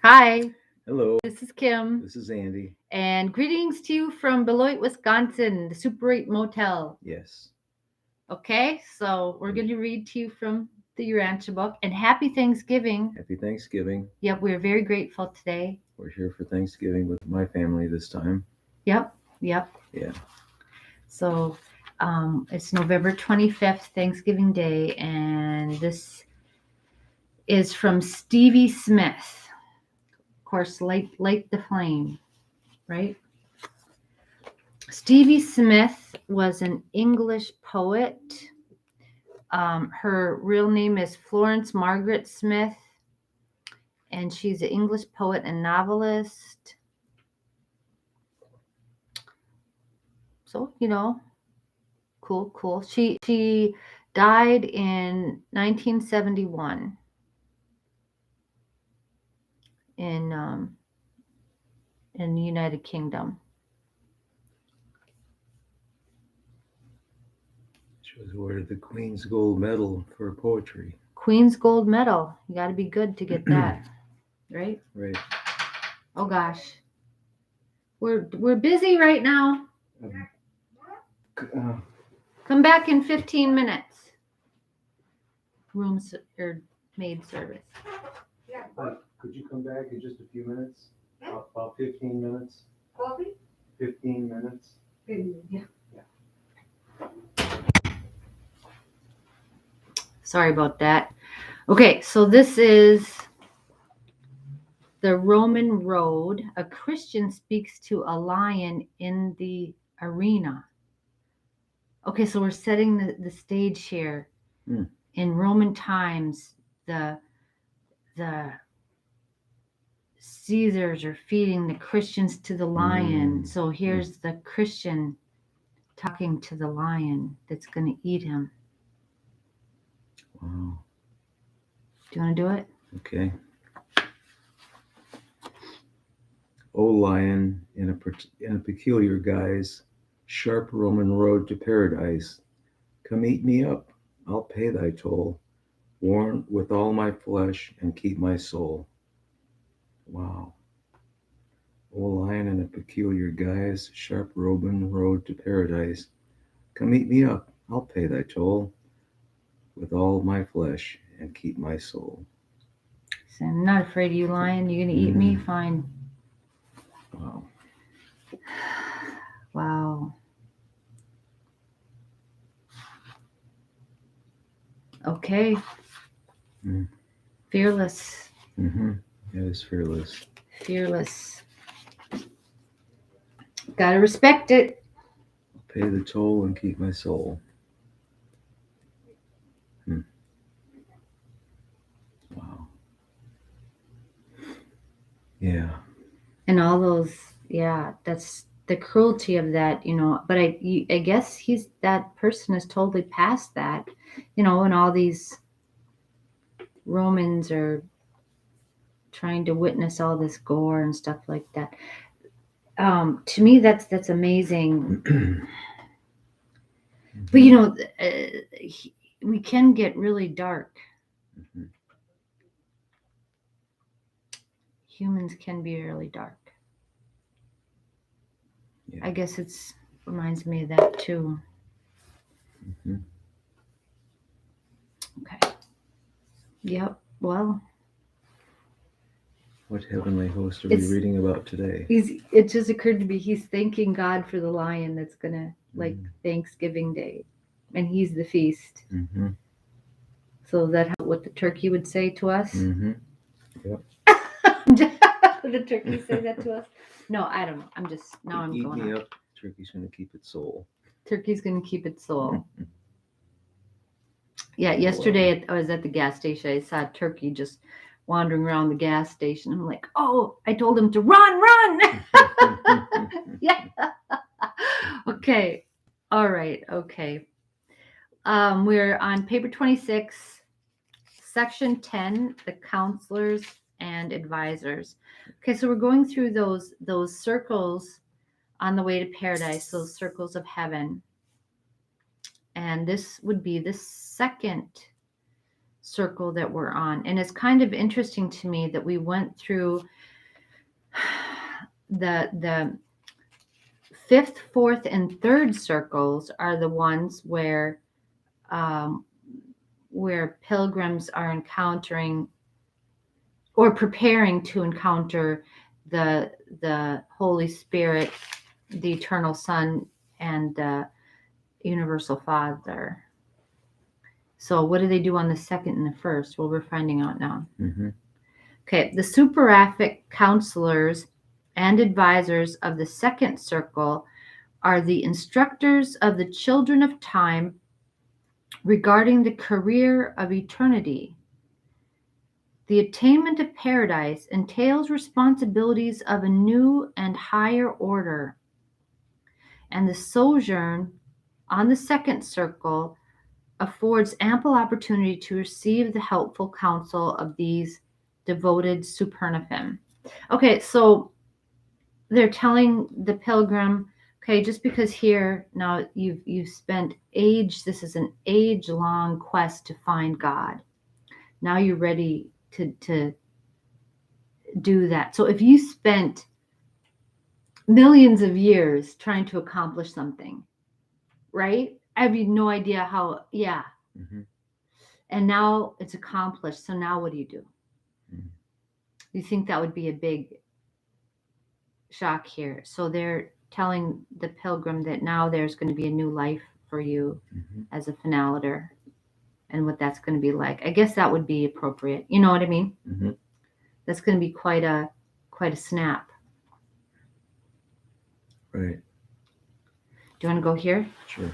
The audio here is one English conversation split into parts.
Hi, Hello, this is Kim, this is Andy. and greetings to you from Beloit, Wisconsin, the Super 8 Motel. Yes. Okay, so we're going to read to you from the Urantia book, and happy Thanksgiving. Happy Thanksgiving. Yep, we're very grateful today. We're here for Thanksgiving with my family this time. Yep. Yeah. So it's November 25th, Thanksgiving Day, and this is from Stevie Smith. Of course, light the flame, right? Stevie Smith was an English poet. Her real name is Florence Margaret Smith, and she's an English poet and novelist. So, cool. She died in 1971 in the United Kingdom. She was awarded the Queen's Gold Medal for poetry. Queen's Gold Medal. You got to be good to get that, right? Right. Oh gosh, we're busy right now. Come back in 15 minutes. Or maid service. Could you come back in just a few minutes? About 15 minutes? Coffee? 15 minutes? Yeah. Sorry about that. Okay, so this is the Roman Road. A Christian speaks to a lion in the arena. Okay, so we're setting the stage here. In Roman times, the Caesars are feeding the Christians to the lion. So here's the Christian talking to the lion that's going to eat him. Wow. Do you want to do it? Okay. O lion, in a peculiar guise, sharp Roman road to paradise, come eat me up, I'll pay thy toll, worn with all my flesh and keep my soul. Wow. O lion in a peculiar guise, sharp Roman road to paradise, come eat me up, I'll pay thy toll, with all my flesh and keep my soul. So I'm not afraid of you, lion. You're going to eat me? Fine. Wow. Wow. Okay. Fearless. That is fearless. Fearless. Gotta respect it. I'll pay the toll and keep my soul. Wow. Yeah. And all those, that's the cruelty of that, But I guess that person is totally past that, and all these Romans are trying to witness all this gore and stuff like that. To me, that's amazing. But we can get really dark. Humans can be really dark. Yeah. I guess it's reminds me of that too. Okay. Yep. Well. What heavenly host are we reading about today? It just occurred to me he's thanking God for the lion that's gonna Thanksgiving Day, and he's the feast. So is that what the turkey would say to us? Yep. Would the turkey say that to us? No, I don't know. I'm Eat going me on. up. Turkey's gonna keep its soul. Turkey's gonna keep its soul. Yeah, yesterday I was at the gas station. I saw a turkey just wandering around the gas station. I'm like, oh, I told him to run. Yeah. Okay. All right. Okay. We're on paper 26, section 10, the counselors and advisors. Okay, so we're going through those circles on the way to paradise, those circles of heaven. And this would be the second circle that we're on. And it's kind of interesting to me that we went through the fifth, fourth, and third circles are the ones um, where pilgrims are encountering or preparing to encounter the Holy Spirit, the Eternal Son, and the Universal Father. So what do they do on the second and the first? Well, we're finding out now. Mm-hmm. Okay, the superaphic counselors and advisors of the second circle are the instructors of the children of time regarding the career of eternity. The attainment of paradise entails responsibilities of a new and higher order, and the sojourn on the second circle affords ample opportunity to receive the helpful counsel of these devoted supernaphim. Okay, so they're telling the pilgrim, okay, just because here now you've spent age, this is an age-long quest to find God. Now you're ready to do that. So if you spent millions of years trying to accomplish something, right? I have no idea how, yeah. Mm-hmm. And now it's accomplished. So now what do? Mm-hmm. You think that would be a big shock here. So they're telling the pilgrim that now there's going to be a new life for you Mm-hmm. as a finaliter and what that's going to be like. I guess that would be appropriate. You know what I mean? Mm-hmm. That's going to be quite a snap. Right. Do you want to go here? Sure.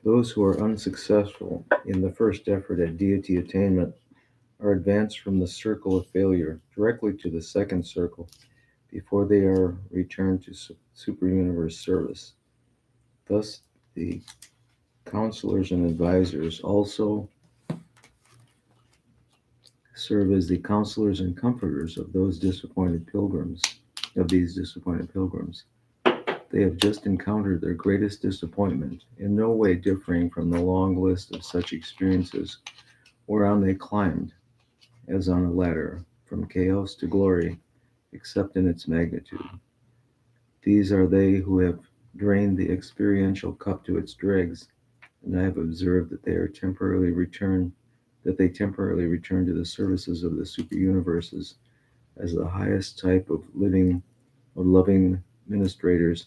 Those who are unsuccessful in the first effort at deity attainment are advanced from the circle of failure directly to the second circle before they are returned to superuniverse service. Thus, the counselors and advisors also serve as the counselors and comforters of these disappointed pilgrims. They have just encountered their greatest disappointment, in no way differing from the long list of such experiences whereon they climbed, as on a ladder, from chaos to glory, except in its magnitude. These are they who have drained the experiential cup to its dregs, and I have observed that they temporarily return to the services of the superuniverses as the highest type of loving ministrators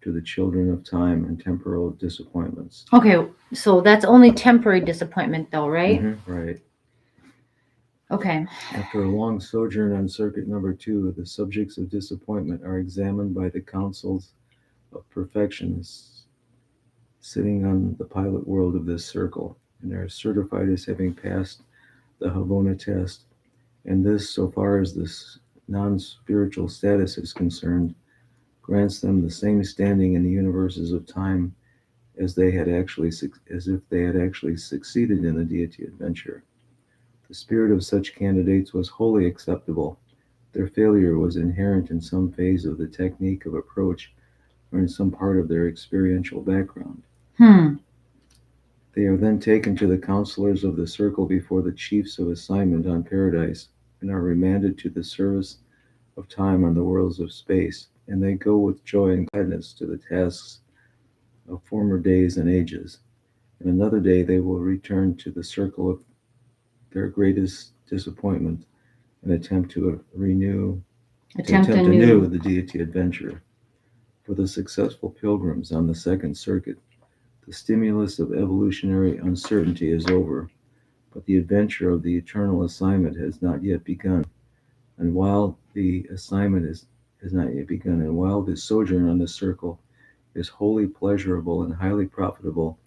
to the children of time and temporal disappointments. Okay, so that's only temporary disappointment though, right? Mm-hmm, right. Okay. After a long sojourn on circuit number 2, the subjects of disappointment are examined by the councils of perfections sitting on the pilot world of this circle, and are certified as having passed the Havona test. And this, so far as this non-spiritual status is concerned, grants them the same standing in the universes of time as if they had actually succeeded in the deity adventure. The spirit of such candidates was wholly acceptable. Their failure was inherent in some phase of the technique of approach or in some part of their experiential background. They are then taken to the counselors of the circle before the chiefs of assignment on paradise and are remanded to the service of time on the worlds of space, and they go with joy and gladness to the tasks of former days and ages. And another day they will return to the circle of their greatest disappointment and attempt anew the deity adventure. For the successful pilgrims on the second circuit, the stimulus of evolutionary uncertainty is over, but the adventure of the eternal assignment has not yet begun. And while the assignment has not yet begun, and while this sojourn on the circle is wholly pleasurable and highly profitable,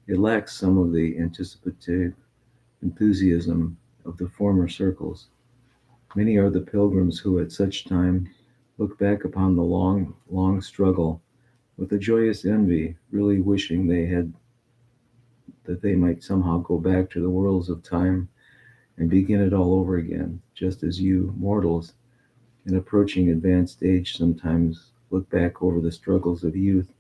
it lacks some of the anticipative enthusiasm of the former circles. Many are the pilgrims who at such time look back upon the long, long struggle with a joyous envy, really wishing that they might somehow go back to the worlds of time and begin it all over again, just as you mortals in approaching advanced age sometimes look back over the struggles of youth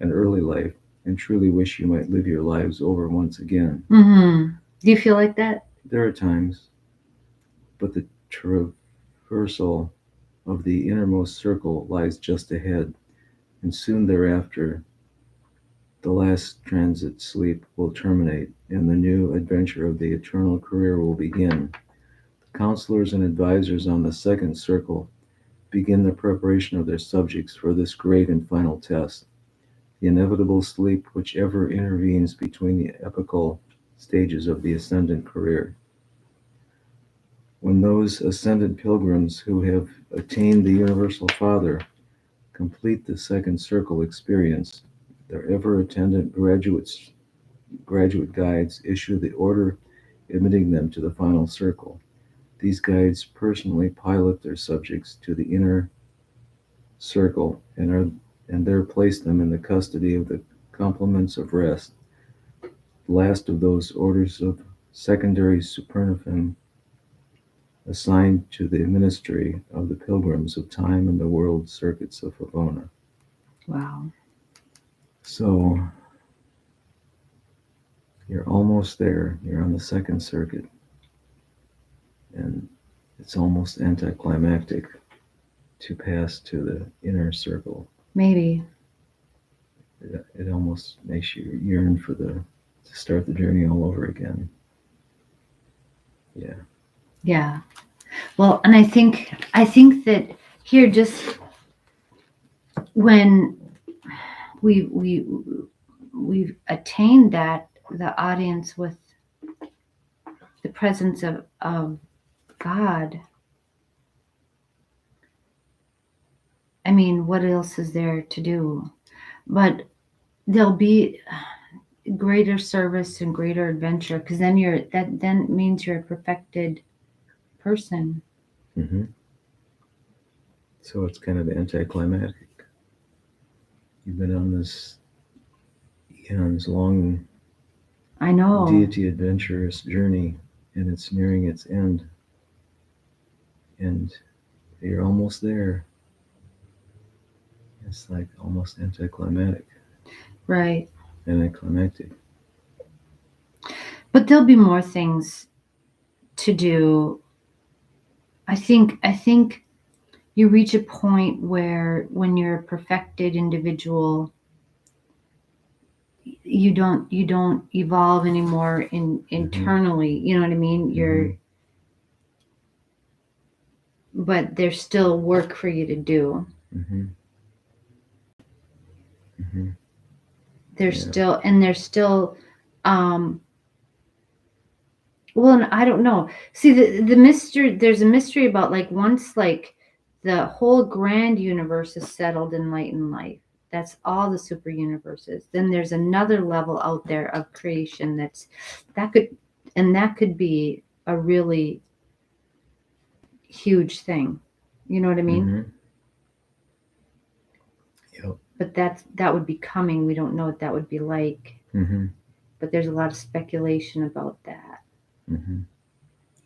and early life and truly wish you might live your lives over once again. Mm-hmm. Do you feel like that? There are times, but the traversal of the innermost circle lies just ahead, and soon thereafter the last transit sleep will terminate, and the new adventure of the eternal career will begin. The counselors and advisors on the second circle begin the preparation of their subjects for this great and final test, the inevitable sleep which ever intervenes between the epochal stages of the ascendant career. When those ascended pilgrims who have attained the Universal Father complete the second circle experience, their ever attendant graduate guides issue the order admitting them to the final circle. These guides personally pilot their subjects to the inner circle and there place them in the custody of the complements of rest, the last of those orders of secondary supernifim assigned to the ministry of the pilgrims of time and the world circuits of Favona. Wow. So you're almost there. You're on the second circuit, and it's almost anticlimactic to pass to the inner circle. Maybe. It almost makes you yearn for to start the journey all over again. Yeah. Yeah. Well, and I think that here, just when we've attained that, the audience with the presence of God, I mean, what else is there to do? But there'll be greater service and greater adventure, because that then means you're a perfected person. hmm So it's kind of anticlimactic. You've been on this eons long I know. deity adventurous journey, and it's nearing its end, and you're almost there. It's like almost anticlimactic. Right. Anticlimactic. But there'll be more things to do. I think you reach a point where when you're a perfected individual, you don't evolve anymore internally. You know what I mean? You're but there's still work for you to do. Mm-hmm. Mm-hmm. There's Yeah. still um well, and I don't know. See, the mystery, there's a mystery about, like, once, like, the whole grand universe is settled in light and life. That's all the super universes. Then there's another level out there of creation that could be a really huge thing. You know what I mean? Mm-hmm. Yep. But that would be coming. We don't know what that would be like. Mm-hmm. But there's a lot of speculation about that. Mm-hmm.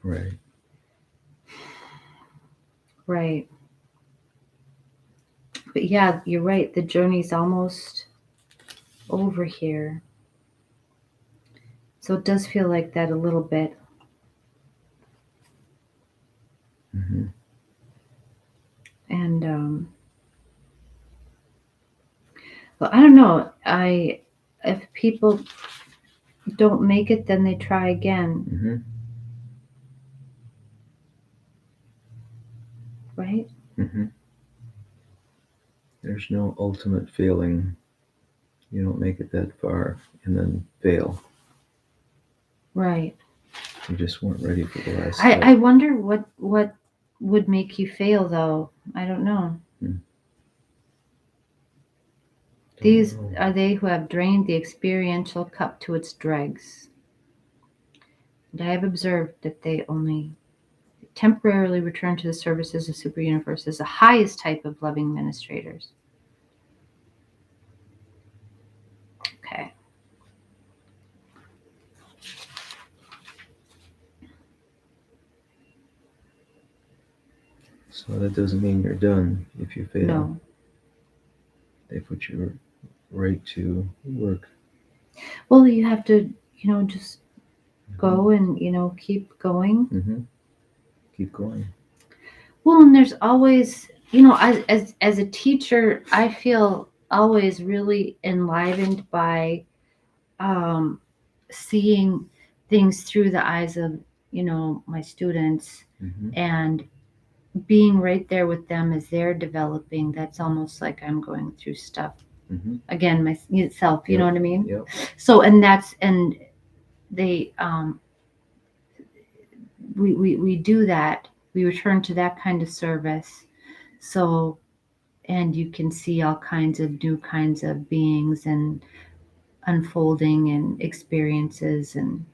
Right. Right. But yeah, you're right. The journey's almost over here. So it does feel like that a little bit. Mm-hmm. And well, I don't know. If people don't make it, then they try again, Mm-hmm. right? Mm-hmm. There's no ultimate failing. You don't make it that far and then fail. Right. You just weren't ready for the last I step. I wonder what would make you fail, though. I don't know. Don't These know. are they who have drained the experiential cup to its dregs. And I have observed that they only temporarily return to the services of super universe as the highest type of loving administrators. Okay. So that doesn't mean you're done if you fail. No. They put you right to work. Well, you have to, just go and, keep going. Mm-hmm. Keep going. Well, and there's always, as a teacher, I feel always really enlivened by seeing things through the eyes of, my students, Mm-hmm. and being right there with them as they're developing. That's almost like I'm going through stuff Mm-hmm. again myself. You know Yep. what I mean? Yep. So, and they we do that. We return to that kind of service. So, and you can see all kinds of new kinds of beings and unfolding and experiences, and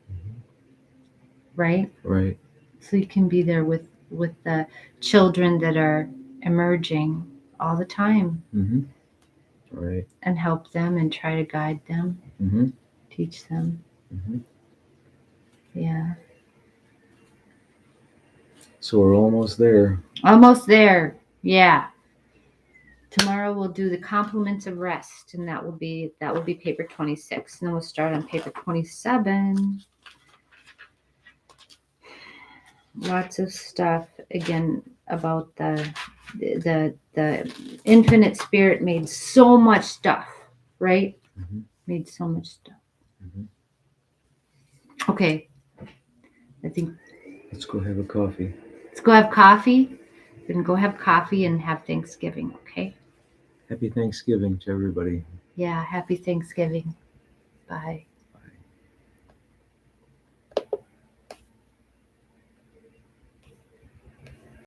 right. Right. So you can be there with the children that are emerging all the time, Mm-hmm. Right. and help them and try to guide them, Mm-hmm. teach them. Mm-hmm. Yeah. So we're almost there. Almost there. Yeah. Tomorrow we'll do the compliments of rest, and that will be paper 26, and then we'll start on paper 27. Lots of stuff again about the infinite spirit made so much stuff, right? Mm-hmm. Made so much stuff. Mm-hmm. Okay, I think Let's go have a coffee. let's go have coffee. We're gonna go have coffee and have Thanksgiving. Okay. Happy Thanksgiving to everybody. Yeah. Happy Thanksgiving. Bye.